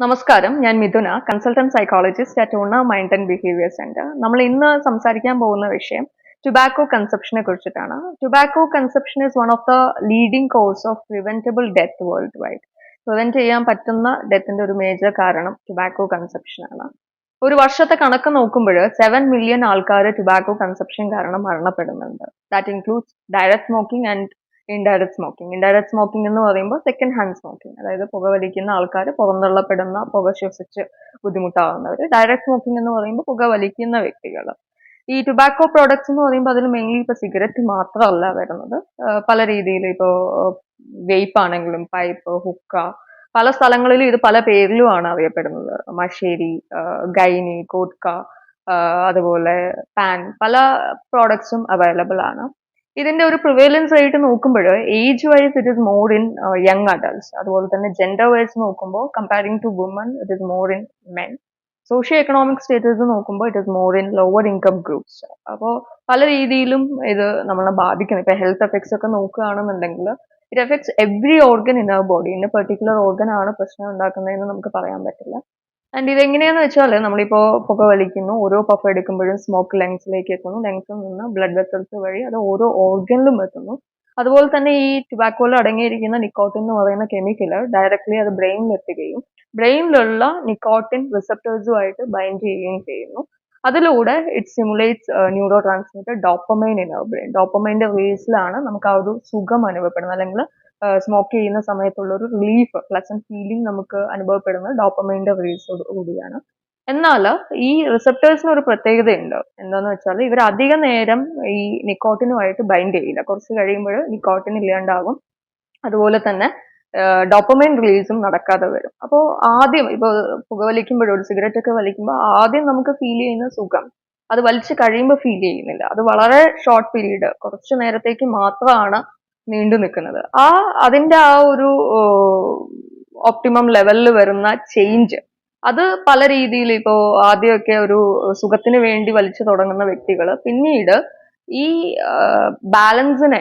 നമസ്കാരം, ഞാൻ Mithuna, consultant psychologist at ഉണ്ണ മൈൻഡ് ആൻഡ് ബിഹേവിയർ സെന്റർ. നമ്മൾ ഇന്ന് സംസാരിക്കാൻ പോകുന്ന വിഷയം ടുബാക്കോ കൺസപ്ഷനെ കുറിച്ചിട്ടാണ്. Tobacco consumption is one of the leading cause of preventable death worldwide. Prevent ചെയ്യാൻ പറ്റുന്ന ഡെത്തിന്റെ ഒരു മേജർ കാരണം ടുബാക്കോ കൺസപ്ഷൻ ആണ്. ഒരു വർഷത്തെ കണക്ക് നോക്കുമ്പോൾ 7 മില്യൺ ആൾക്കാർ ടുബാക്കോ കൺസപ്ഷൻ കാരണം മരണപ്പെടുന്നുണ്ട്. That includes direct smoking and indirect smoking. Indirect smoking എന്ന് പറയുമ്പോൾ സെക്കൻഡ് ഹാൻഡ് സ്മോക്കിംഗ്, അതായത് പുകവലിക്കുന്ന ആൾക്കാർ പുറന്തള്ളപ്പെടുന്ന പുക ശ്വസിച്ച് ബുദ്ധിമുട്ടാവുന്നവർ. ഡയറക്റ്റ് സ്മോക്കിംഗ് എന്ന് പറയുമ്പോൾ പുകവലിക്കുന്ന വ്യക്തികൾ. ഈ ടുബാക്കോ പ്രോഡക്ട്സ് എന്ന് പറയുമ്പോൾ അതിൽ മെയിൻലി ഇപ്പൊ സിഗരറ്റ് മാത്രമല്ല വരുന്നത്. പല രീതിയിൽ ഇപ്പോ വെയ്പ്പ് ആണെങ്കിലും പൈപ്പ്, ഹുക്ക, പല സ്ഥലങ്ങളിലും ഇത് പല പേരിലുമാണ് അറിയപ്പെടുന്നത്. മഷേരി, ഗൈനി, കോട്ക, അതുപോലെ പാൻ, പല പ്രോഡക്ട്സും അവൈലബിൾ ആണ്. ഇതിന്റെ ഒരു പ്രിവേലൻസ് റേറ്റ് നോക്കുമ്പോൾ age wise it is more in young adults. അതുപോലെ തന്നെ ജെൻഡർ വൈസ് നോക്കുമ്പോൾ comparing to woman it is more in men. Socio economic status നോക്കുമ്പോൾ it is more in lower income groups. അപ്പോൾ പല രീതിയിലും ഇത് നമ്മളെ ബാധിക്കുന്നു. ഇപ്പൊ ഹെൽത്ത് എഫക്ട്സ് ഒക്കെ നോക്കുകയാണെന്നുണ്ടെങ്കിൽ it effects every organ in our body. ഇന്ന പെർട്ടിക്കുലർ ഓർഗൻ ആണ് പ്രശ്നം ഉണ്ടാക്കുന്നതെന്ന് നമുക്ക് പറയാൻ പറ്റില്ല. ആൻഡ് ഇതെങ്ങനെയാന്ന് വെച്ചാൽ നമ്മളിപ്പോ പുക വലിക്കുന്നു, ഓരോ പഫ് എടുക്കുമ്പോഴും സ്മോക്ക് ലങ്സിലേക്ക് എത്തുന്നു, ലങ്സിൽ നിന്ന് ബ്ലഡ് വെസൽസ് വഴി അത് ഓരോ ഓർഗനിലും എത്തുന്നു. അതുപോലെ തന്നെ ഈ ടുബാക്കോയിൽ അടങ്ങിയിരിക്കുന്ന നിക്കോട്ടിൻ എന്ന് പറയുന്ന കെമിക്കൽ ഡയറക്ട്ലി അത് ബ്രെയിനിൽ എത്തുകയും ബ്രെയിനിലുള്ള നിക്കോട്ടിൻ റിസപ്റ്റേഴ്സുമായിട്ട് ബൈൻഡ് ചെയ്യുകയും ചെയ്യുന്നു. അതിലൂടെ it stimulates neurotransmitter dopamine in our brain. ഡോപ്പമൈൻ്റെ റിലീസിലാണ് നമുക്ക് ആ ഒരു സുഖം അനുഭവപ്പെടുന്നത്, അല്ലെങ്കിൽ സ്മോക്ക് ചെയ്യുന്ന സമയത്തുള്ള ഒരു റിലീഫ്, പ്ലസന്റ് ഫീലിംഗ് നമുക്ക് അനുഭവപ്പെടുന്നത് ഡോപ്പമൈൻ്റെ റിലീസോട് കൂടിയാണ്. എന്നാൽ ഈ റിസപ്റ്റേഴ്സിന് ഒരു പ്രത്യേകതയുണ്ട്. എന്താന്ന് വെച്ചാൽ ഇവർ അധിക നേരം ഈ നിക്കോട്ടിനുമായിട്ട് ബൈൻഡ് ചെയ്യില്ല. കുറച്ച് കഴിയുമ്പോൾ നിക്കോട്ടിൻ ഇല്ലാണ്ടാകും. അതുപോലെ തന്നെ ഡോപ്പമൈൻ റിലീസും നടക്കാതെ വരും. അപ്പോൾ ആദ്യം ഇപ്പോൾ പുകവലിക്കുമ്പോഴോ ഒരു സിഗരറ്റ് ഒക്കെ വലിക്കുമ്പോൾ ആദ്യം നമുക്ക് ഫീൽ ചെയ്യുന്ന സുഖം അത് വലിച്ചു കഴിയുമ്പോൾ ഫീൽ ചെയ്യുന്നില്ല. അത് വളരെ ഷോർട്ട് പീരീഡ്, കുറച്ച് നേരത്തേക്ക് മാത്രമാണ് നീണ്ടു നിൽക്കുന്നത്. അതിന്റെ ആ ഒരു ഒപ്റ്റിമം ലെവലിൽ വരുന്ന ചേഞ്ച് അത് പല രീതിയിൽ ഇപ്പോ ആദ്യമൊക്കെ ഒരു സുഖത്തിന് വേണ്ടി വലിച്ചു തുടങ്ങുന്ന വ്യക്തികൾ പിന്നീട് ഈ ബാലൻസിനെ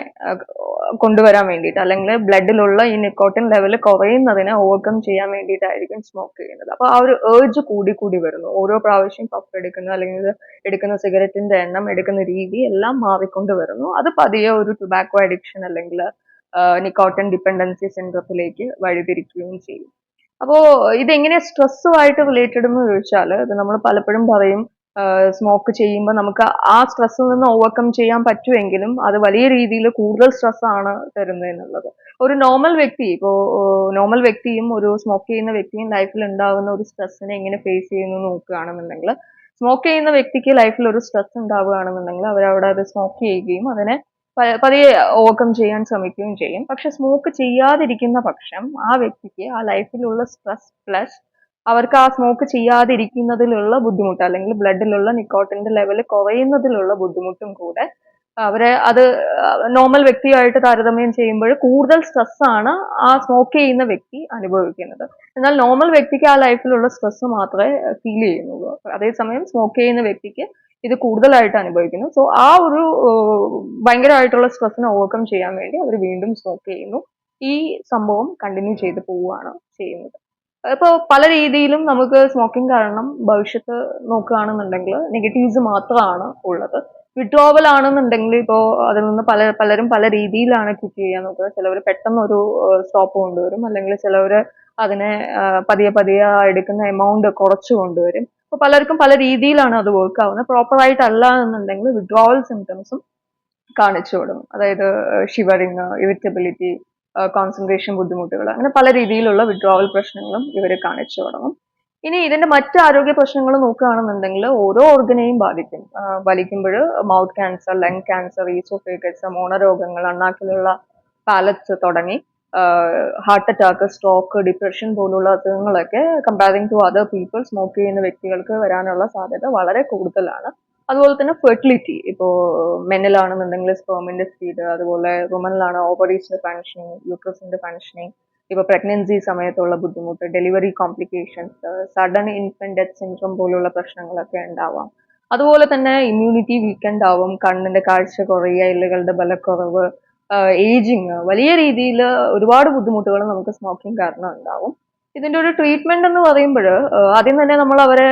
കൊണ്ടുവരാൻ വേണ്ടിയിട്ട്, അല്ലെങ്കിൽ ബ്ലഡിലുള്ള ഈ നിക്കോട്ടിൻ ലെവൽ കുറയുന്നതിനെ ഓവർകം ചെയ്യാൻ വേണ്ടിയിട്ടായിരിക്കും സ്മോക്ക് ചെയ്യുന്നത്. അപ്പൊ ആ ഒരു ഏർജ് കൂടി കൂടി വരുന്നു. ഓരോ പ്രാവശ്യം പഫ് എടുക്കുന്ന അല്ലെങ്കിൽ എടുക്കുന്ന സിഗരറ്റിന്റെ എണ്ണം, എടുക്കുന്ന രീതി എല്ലാം മാറിക്കൊണ്ട് വരുന്നു. അത് പതിയെ ഒരു ടുബാക്കോ അഡിക്ഷൻ അല്ലെങ്കിൽ നിക്കോട്ടിൻ ഡിപ്പെൻഡൻസി സിൻഡ്രത്തിലേക്ക് വഴിതിരിക്കുകയും ചെയ്യും. അപ്പോ ഇതെങ്ങനെ സ്ട്രെസ്സുമായിട്ട് റിലേറ്റഡ് എന്ന് ചോദിച്ചാൽ ഇത് നമ്മൾ പലപ്പോഴും പറയും സ്മോക്ക് ചെയ്യുമ്പോൾ നമുക്ക് ആ സ്ട്രെസ്സിൽ നിന്ന് ഓവർകം ചെയ്യാൻ പറ്റുമെങ്കിലും അത് വലിയ രീതിയിൽ കൂടുതൽ സ്ട്രെസ് ആണ് തരുന്നത് എന്നുള്ളത്. ഒരു നോർമൽ വ്യക്തി, ഇപ്പോൾ നോർമൽ വ്യക്തിയും ഒരു സ്മോക്ക് ചെയ്യുന്ന വ്യക്തിയും ലൈഫിൽ ഉണ്ടാകുന്ന ഒരു സ്ട്രെസ്സിനെ എങ്ങനെ ഫേസ് ചെയ്യുന്നു നോക്കുകയാണെന്നുണ്ടെങ്കിൽ, സ്മോക്ക് ചെയ്യുന്ന വ്യക്തിക്ക് ലൈഫിൽ ഒരു സ്ട്രെസ് ഉണ്ടാവുകയാണെന്നുണ്ടെങ്കിൽ അവരവിടെ അത് സ്മോക്ക് ചെയ്യുകയും അതിനെ പതിയെ ഓവർകം ചെയ്യാൻ ശ്രമിക്കുകയും ചെയ്യും. പക്ഷെ സ്മോക്ക് ചെയ്യാതിരിക്കുന്ന പക്ഷം ആ വ്യക്തിക്ക് ആ ലൈഫിലുള്ള സ്ട്രെസ് പ്ലസ് അവർക്ക് ആ സ്മോക്ക് ചെയ്യാതിരിക്കുന്നതിലുള്ള ബുദ്ധിമുട്ട്, അല്ലെങ്കിൽ ബ്ലഡിലുള്ള നിക്കോട്ടിന്റെ ലെവൽ കുറയുന്നതിലുള്ള ബുദ്ധിമുട്ടും കൂടെ അവരെ അത് നോർമൽ വ്യക്തിയായിട്ട് താരതമ്യം ചെയ്യുമ്പോൾ കൂടുതൽ സ്ട്രെസ് ആണ് ആ സ്മോക്ക് ചെയ്യുന്ന വ്യക്തി അനുഭവിക്കുന്നത്. എന്നാൽ നോർമൽ വ്യക്തിക്ക് ആ ലൈഫിലുള്ള സ്ട്രെസ് മാത്രമേ ഫീൽ ചെയ്യുന്നുള്ളൂ. അതേസമയം സ്മോക്ക് ചെയ്യുന്ന വ്യക്തിക്ക് ഇത് കൂടുതലായിട്ട് അനുഭവിക്കുന്നു. സോ ആ ഒരു ഭയങ്കരമായിട്ടുള്ള സ്ട്രെസ്സിനെ ഓവർകം ചെയ്യാൻ വേണ്ടി അവർ വീണ്ടും സ്മോക്ക് ചെയ്യുന്നു. ഈ സംഭവം കണ്ടിന്യൂ ചെയ്ത് പോവുകയാണ് ചെയ്യുന്നത്. ഇപ്പോൾ പല രീതിയിലും നമുക്ക് സ്മോക്കിംഗ് കാരണം ഭവിഷ്യത്ത് നോക്കുകയാണെന്നുണ്ടെങ്കിൽ നെഗറ്റീവ്സ് മാത്രമാണ് ഉള്ളത്. വിഡ്രോവൽ ആണെന്നുണ്ടെങ്കിൽ ഇപ്പോൾ അതിൽ നിന്ന് പലരും പല രീതിയിലാണ് ക്വിറ്റ് ചെയ്യാൻ നോക്കുന്നത്. ചിലവർ പെട്ടെന്ന് ഒരു സ്റ്റോപ്പ് കൊണ്ടുവരും, അല്ലെങ്കിൽ ചിലവർ അതിനെ പതിയെ പതിയെ എടുക്കുന്ന എമൗണ്ട് കുറച്ച് കൊണ്ടുവരും. അപ്പോൾ പലർക്കും പല രീതിയിലാണ് അത് വർക്ക് ആവുന്നത്. പ്രോപ്പർ ആയിട്ടല്ല എന്നുണ്ടെങ്കിൽ വിഡ്രോവൽ സിംറ്റംസും കാണിച്ചു തുടങ്ങും. അതായത് ഷിവറിങ്, ഇറിറ്റബിലിറ്റി, കോൺസെൻട്രേഷൻ ബുദ്ധിമുട്ടുകൾ, അങ്ങനെ പല രീതിയിലുള്ള വിഡ്രോവൽ പ്രശ്നങ്ങളും ഇവർ കാണിച്ചു തുടങ്ങും. ഇനി ഇതിന്റെ മറ്റ് ആരോഗ്യ പ്രശ്നങ്ങൾ നോക്കുകയാണെന്നുണ്ടെങ്കിൽ ഓരോ ഓർഗനെയും ബാധിക്കും. വലിക്കുമ്പോൾ mouth cancer, lung cancer, oesophagus, മോണരോഗങ്ങൾ, അണ്ണാക്കിലുള്ള പാലറ്റ്സ് തുടങ്ങി ഹാർട്ട് അറ്റാക്ക്, സ്ട്രോക്ക്, ഡിപ്രഷൻ പോലുള്ള അസുഖങ്ങളൊക്കെ comparing to other people smoke ചെയ്യുന്ന വ്യക്തികൾക്ക് വരാനുള്ള സാധ്യത വളരെ കൂടുതലാണ്. അതുപോലെ തന്നെ ഫെർട്ടിലിറ്റി, ഇപ്പോൾ മെന്നിലാണെന്നുണ്ടെങ്കിൽ സ്പെർമിന്റെ സ്പീഡ്, അതുപോലെ വുമനിലാണ് ഓവറീസിന്റെ ഫങ്ഷനിങ്, യൂട്രസിന്റെ ഫങ്ഷനിങ്, ഇപ്പൊ പ്രഗ്നൻസി സമയത്തുള്ള ബുദ്ധിമുട്ട്, delivery complications, sudden infant death syndrome പോലുള്ള പ്രശ്നങ്ങളൊക്കെ ഉണ്ടാവാം. അതുപോലെ തന്നെ ഇമ്മ്യൂണിറ്റി വീക്കെൻഡ് ആവും, കണ്ണിന്റെ കാഴ്ച കുറയുക, എല്ലുകളുടെ ബലക്കുറവ്, ഏജിങ്, വലിയ രീതിയിൽ ഒരുപാട് ബുദ്ധിമുട്ടുകൾ നമുക്ക് സ്മോക്കിംഗ് കാരണം ഉണ്ടാവും. ഇതിന്റെ ഒരു ട്രീറ്റ്മെന്റ് എന്ന് പറയുമ്പോൾ ആദ്യം തന്നെ നമ്മൾ അവരെ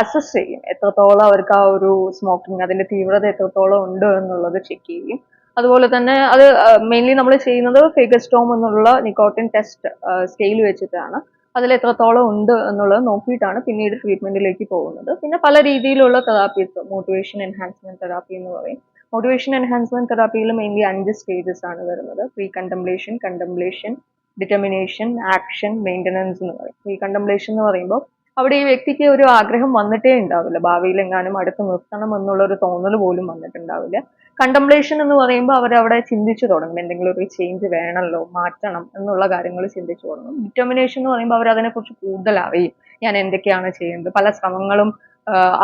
അസസ് ചെയ്യും, എത്രത്തോളം അവർക്ക് ആ ഒരു സ്മോക്കിംഗ് അതിന്റെ തീവ്രത എത്രത്തോളം ഉണ്ട് എന്നുള്ളത് ചെക്ക് ചെയ്യും. അതുപോലെ തന്നെ അത് മെയിൻലി നമ്മൾ ചെയ്യുന്നത് ഫേഗസ്റ്റോം എന്നുള്ള നിക്കോട്ടിൻ ടെസ്റ്റ് സ്കെയിൽ വെച്ചിട്ടാണ്. അതിൽ എത്രത്തോളം ഉണ്ട് എന്നുള്ളത് നോക്കിയിട്ടാണ് പിന്നീട് ട്രീറ്റ്മെന്റിലേക്ക് പോകുന്നത്. പിന്നെ പല രീതിയിലുള്ള തെറാപ്പീസ്, മോട്ടിവേഷൻ എൻഹാൻസ്മെന്റ് തെറാപ്പി എന്ന് പറയും. മോട്ടിവേഷൻ എൻഹാൻസ്മെന്റ് തെറാപ്പിയിൽ മെയിൻലി 5 സ്റ്റേജസ് ആണ് വരുന്നത്. Pre contemplation, contemplation, determination, action, maintenance എന്ന് പറയും. പ്രീ കണ്ടംപ്ലേഷൻ എന്ന് പറയുമ്പോൾ അവിടെ ഈ വ്യക്തിക്ക് ഒരു ആഗ്രഹം വന്നിട്ടേ ഉണ്ടാവില്ല, ഭാവിയിൽ എങ്ങാനും അടുത്ത് നിർത്തണം എന്നുള്ള ഒരു തോന്നൽ പോലും വന്നിട്ടുണ്ടാവില്ല. കണ്ടംപ്ലേഷൻ എന്ന് പറയുമ്പോൾ അവരവിടെ ചിന്തിച്ചു തുടങ്ങും, എന്തെങ്കിലും ഒരു ചേഞ്ച് വേണമല്ലോ, മാറ്റണം എന്നുള്ള കാര്യങ്ങൾ ചിന്തിച്ചു തുടങ്ങും. ഡിറ്റർമിനേഷൻ എന്ന് പറയുമ്പോൾ അവർ അതിനെക്കുറിച്ച് കൂടുതൽ അറിയും, ഞാൻ എന്തൊക്കെയാണ് ചെയ്യുന്നത്, പല ശ്രമങ്ങളും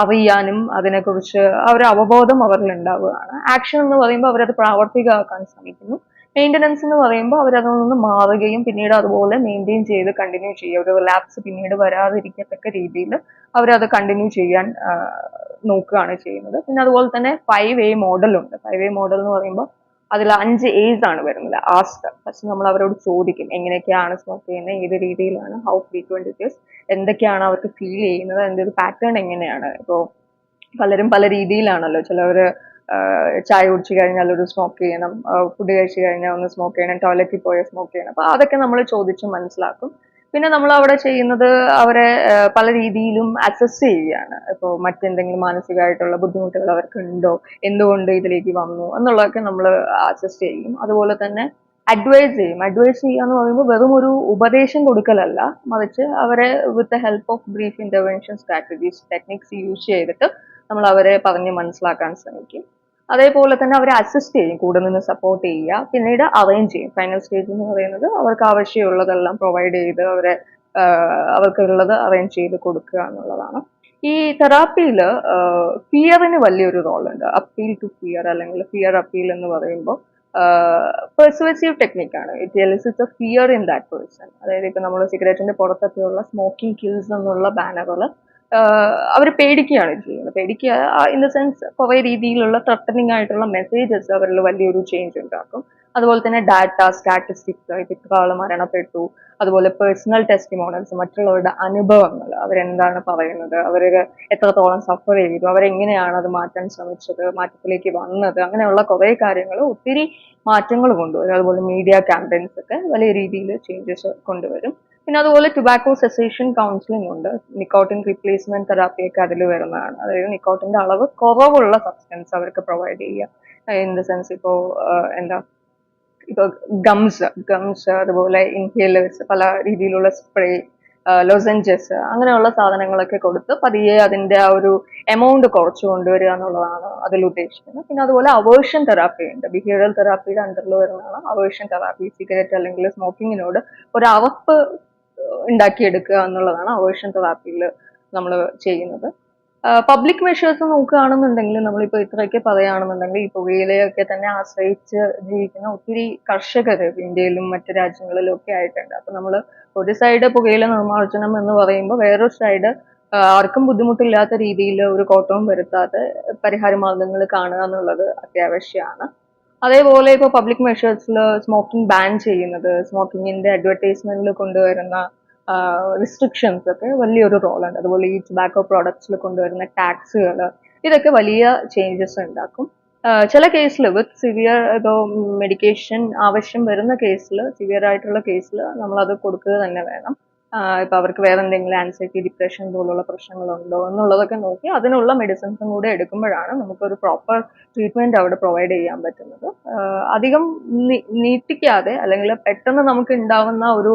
അറിയാനും അതിനെക്കുറിച്ച് ഒരു അവബോധം അവരിൽ ഉണ്ടാവുകയാണ്. ആക്ഷൻ എന്ന് പറയുമ്പോൾ അവരത് പ്രാവർത്തികമാക്കാൻ ശ്രമിക്കുന്നു. മെയിൻ്റനൻസ് എന്ന് പറയുമ്പോൾ അവരതിൽ നിന്ന് മാറുകയും പിന്നീട് അതുപോലെ മെയിൻറ്റെയിൻ ചെയ്ത് കണ്ടിന്യൂ ചെയ്യുക, ഒരു റിലാപ്സ് പിന്നീട് വരാതിരിക്കത്തക്ക രീതിയിൽ അവരത് കണ്ടിന്യൂ ചെയ്യാൻ നോക്കുകയാണ് ചെയ്യുന്നത്. പിന്നെ അതുപോലെ തന്നെ 5A മോഡൽ ഉണ്ട്. 5A മോഡൽ എന്ന് പറയുമ്പോൾ അതിൽ 5 A's ആണ് വരുന്നത്. ആസ്ക്, ഫസ്റ്റ് നമ്മൾ അവരോട് ചോദിക്കും എങ്ങനെയൊക്കെയാണ് സ്മോക്ക് ചെയ്യുന്നത്, ഏത് രീതിയിലാണ്, ഹൗ ഫ്രീക്വന്റ് ഇറ്റ് ഈസ്, എന്തൊക്കെയാണ് അവർക്ക് ഫീൽ ചെയ്യുന്നത്, അതിൻ്റെ ഒരു പാറ്റേൺ എങ്ങനെയാണ്. ഇപ്പോൾ പലരും പല രീതിയിലാണല്ലോ, ചിലവർ ചായ കുടിച്ചു കഴിഞ്ഞാൽ ഒരു സ്മോക്ക് ചെയ്യണം, ഫുഡ് കഴിച്ചു കഴിഞ്ഞാൽ ഒന്ന് സ്മോക്ക് ചെയ്യണം, ടോയ്ലറ്റിൽ പോയാൽ സ്മോക്ക് ചെയ്യണം. അപ്പോൾ അതൊക്കെ നമ്മൾ ചോദിച്ച് മനസ്സിലാക്കും. പിന്നെ നമ്മൾ അവിടെ ചെയ്യുന്നത് അവരെ പല രീതിയിലും അസസ് ചെയ്യുകയാണ്. ഇപ്പോൾ മറ്റെന്തെങ്കിലും മാനസികമായിട്ടുള്ള ബുദ്ധിമുട്ടുകൾ അവർക്ക് ഉണ്ടോ, എന്തുകൊണ്ട് ഇതിലേക്ക് വന്നു എന്നുള്ളതൊക്കെ നമ്മൾ അസസ് ചെയ്യും. അതുപോലെ തന്നെ അഡ്വൈസ് ചെയ്യും. അഡ്വൈസ് ചെയ്യുക എന്ന് പറയുമ്പോൾ വെറും ഒരു ഉപദേശം കൊടുക്കലല്ല, മറിച്ച് അവരെ with the help of brief intervention strategies, techniques use ചെയ്തിട്ട് നമ്മൾ അവരെ പറഞ്ഞ് മനസ്സിലാക്കാൻ ശ്രമിക്കും. അതേപോലെ തന്നെ അവരെ അസിസ്റ്റ് ചെയ്യും, കൂടെ നിന്ന് സപ്പോർട്ട് ചെയ്യുക, പിന്നീട് അറേഞ്ച് ചെയ്യും. ഫൈനൽ സ്റ്റേജ് എന്ന് പറയുന്നത് അവർക്ക് ആവശ്യമുള്ളതെല്ലാം പ്രൊവൈഡ് ചെയ്ത് അവരെ അവർക്കുള്ളത് അറേഞ്ച് ചെയ്ത് കൊടുക്കുക എന്നുള്ളതാണ്. ഈ തെറാപ്പിയിൽ ഫിയറിന് വലിയൊരു റോളുണ്ട്. അപ്പീൽ ടു ഫിയർ അല്ലെങ്കിൽ ഫിയർ അപ്പീൽ എന്ന് പറയുമ്പോൾ പെർസുവേസീവ് ടെക്നിക്കാണ്. It elicits a fear in that person. അതായത് ഇപ്പൊ നമ്മൾ സിഗരറ്റിന്റെ പുറത്തൊക്കെയുള്ള സ്മോക്കിംഗ് കിൽസ് എന്നുള്ള ബാനറുകൾ അവർ പേടിക്കുകയാണ് ചെയ്യുന്നത്. പേടിക്കുക ഇൻ ദ സെൻസ് കുറെ രീതിയിലുള്ള ത്രട്ടനിങ് ആയിട്ടുള്ള മെസ്സേജസ് അവരിൽ വലിയൊരു ചേഞ്ച് ഉണ്ടാക്കും. അതുപോലെ തന്നെ ഡാറ്റ, സ്റ്റാറ്റിസ്റ്റിക്സ്, ഇത്ര ആൾ മരണപ്പെട്ടു, അതുപോലെ പേഴ്സണൽ ടെസ്റ്റിമോണൽസ്, മറ്റുള്ളവരുടെ അനുഭവങ്ങൾ, അവരെന്താണ് പറയുന്നത്, അവർ എത്രത്തോളം സഫർ ചെയ്തു, അവരെങ്ങനെയാണ് അത് മാറ്റാൻ ശ്രമിച്ചത്, മാറ്റത്തിലേക്ക് വന്നത്, അങ്ങനെയുള്ള കുറെ കാര്യങ്ങൾ ഒത്തിരി മാറ്റങ്ങൾ കൊണ്ടുവരും. അതുപോലെ മീഡിയ ക്യാമ്പയിൻസ് ഒക്കെ വലിയ രീതിയിൽ ചേഞ്ചസ് കൊണ്ടുവരും. പിന്നെ അതുപോലെ ടുബാക്കോ സെസേഷൻ കൗൺസിലിംഗ് ഉണ്ട്. നിക്കോട്ടിൻ റീപ്ലേസ്മെന്റ് തെറാപ്പി ഒക്കെ അതിൽ വരുന്നതാണ്. അതായത് നിക്കോട്ടിന്റെ അളവ് കുറവുള്ള സബ്സ്റ്റൻസ് അവർക്ക് പ്രൊവൈഡ് ചെയ്യുക. ഇൻ ദ സെൻസ് ഇപ്പോൾ എന്താ, ഇപ്പൊ ഗംസ് അതുപോലെ ഇൻഹേലേഴ്സ്, പല രീതിയിലുള്ള സ്പ്രേ, ലോസഞ്ചസ്, അങ്ങനെയുള്ള സാധനങ്ങളൊക്കെ കൊടുത്ത് പതിയെ അതിന്റെ ആ ഒരു എമൗണ്ട് കുറച്ച് കൊണ്ടുവരിക എന്നുള്ളതാണ് അതിൽ ഉദ്ദേശിക്കുന്നത്. പിന്നെ അതുപോലെ അവേർഷൻ തെറാപ്പി ഉണ്ട്. ബിഹേവിയറൽ തെറാപ്പിയുടെ അണ്ടറിൽ വരുന്നതാണ് അവേർഷൻ തെറാപ്പി. സിഗരറ്റ് അല്ലെങ്കിൽ സ്മോക്കിങ്ങിനോട് ഒരു അവപ്പ് ഉണ്ടാക്കിയെടുക്കുക എന്നുള്ളതാണ് അവേർഷൻ തെറാപ്പിയിൽ നമ്മൾ ചെയ്യുന്നത്. പബ്ലിക് മെഷേഴ്സ് നോക്കുകയാണെന്നുണ്ടെങ്കിൽ, നമ്മളിപ്പോൾ ഇത്രയൊക്കെ പറയുകയാണെന്നുണ്ടെങ്കിൽ, ഈ പുകയിലയൊക്കെ തന്നെ ആശ്രയിച്ച് ജീവിക്കുന്ന ഒത്തിരി കർഷകർ ഇന്ത്യയിലും മറ്റു രാജ്യങ്ങളിലും ഒക്കെ ആയിട്ടുണ്ട്. അപ്പൊ നമ്മൾ ഒരു സൈഡ് പുകയില നിർമ്മാർജ്ജനം എന്ന് പറയുമ്പോൾ വേറൊരു സൈഡ് ആർക്കും ബുദ്ധിമുട്ടില്ലാത്ത രീതിയിൽ ഒരു കോട്ടവും വരുത്താതെ പരിഹാര മാർഗങ്ങൾ കാണുക എന്നുള്ളത് അത്യാവശ്യമാണ്. അതേപോലെ ഇപ്പോൾ പബ്ലിക് മെഷേഴ്സിൽ സ്മോക്കിംഗ് ബാൻ ചെയ്യുന്നത്, സ്മോക്കിങ്ങിന്റെ അഡ്വർടൈസ്മെന്റിൽ കൊണ്ടുവരുന്ന റിസ്ട്രിക്ഷൻസ് ഒക്കെ വലിയൊരു റോളുണ്ട്. അതുപോലെ ഈ ടുബാക്കോ പ്രോഡക്ട്സിൽ കൊണ്ടുവരുന്ന ടാക്സുകൾ, ഇതൊക്കെ വലിയ ചേഞ്ചസ് ഉണ്ടാക്കും. ചില കേസിൽ വിത്ത് സിവിയർ ഇപ്പോൾ മെഡിക്കേഷൻ ആവശ്യം വരുന്ന കേസിൽ, സിവിയർ ആയിട്ടുള്ള കേസിൽ നമ്മളത് കൊടുക്കുക തന്നെ വേണം. ഇപ്പൊ അവർക്ക് വേറെ എന്തെങ്കിലും ആൻസൈറ്റി, ഡിപ്രഷൻ പോലുള്ള പ്രശ്നങ്ങളുണ്ടോ എന്നുള്ളതൊക്കെ നോക്കി അതിനുള്ള മെഡിസിൻസും കൂടെ എടുക്കുമ്പോഴാണ് നമുക്കൊരു പ്രോപ്പർ ട്രീറ്റ്മെന്റ് അവിടെ പ്രൊവൈഡ് ചെയ്യാൻ പറ്റുന്നത്. അധികം നീട്ടിക്കാതെ അല്ലെങ്കിൽ പെട്ടെന്ന് നമുക്ക് ഉണ്ടാവുന്ന ഒരു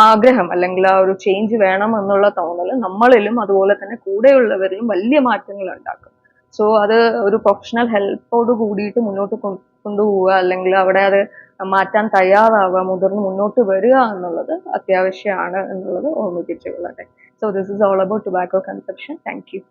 ആഗ്രഹം അല്ലെങ്കിൽ ആ ഒരു ചേഞ്ച് വേണം എന്നുള്ള തോന്നൽ നമ്മളിലും അതുപോലെ തന്നെ കൂടെയുള്ളവരിലും വലിയ മാറ്റങ്ങൾ ഉണ്ടാക്കും. സോ അത് ഒരു പ്രൊഫഷണൽ ഹെൽപ്പോട് കൂടിയിട്ട് മുന്നോട്ട് കൊണ്ടുപോവുക, അല്ലെങ്കിൽ അവിടെ അത് മാറ്റാൻ തയ്യാറാവുക, മുതിർന്ന് മുന്നോട്ട് വരിക എന്നുള്ളത് അത്യാവശ്യമാണ് എന്നുള്ളത് ഓർമ്മിപ്പിച്ചുകൊള്ളട്ടെ. So this is all about tobacco consumption. Thank U.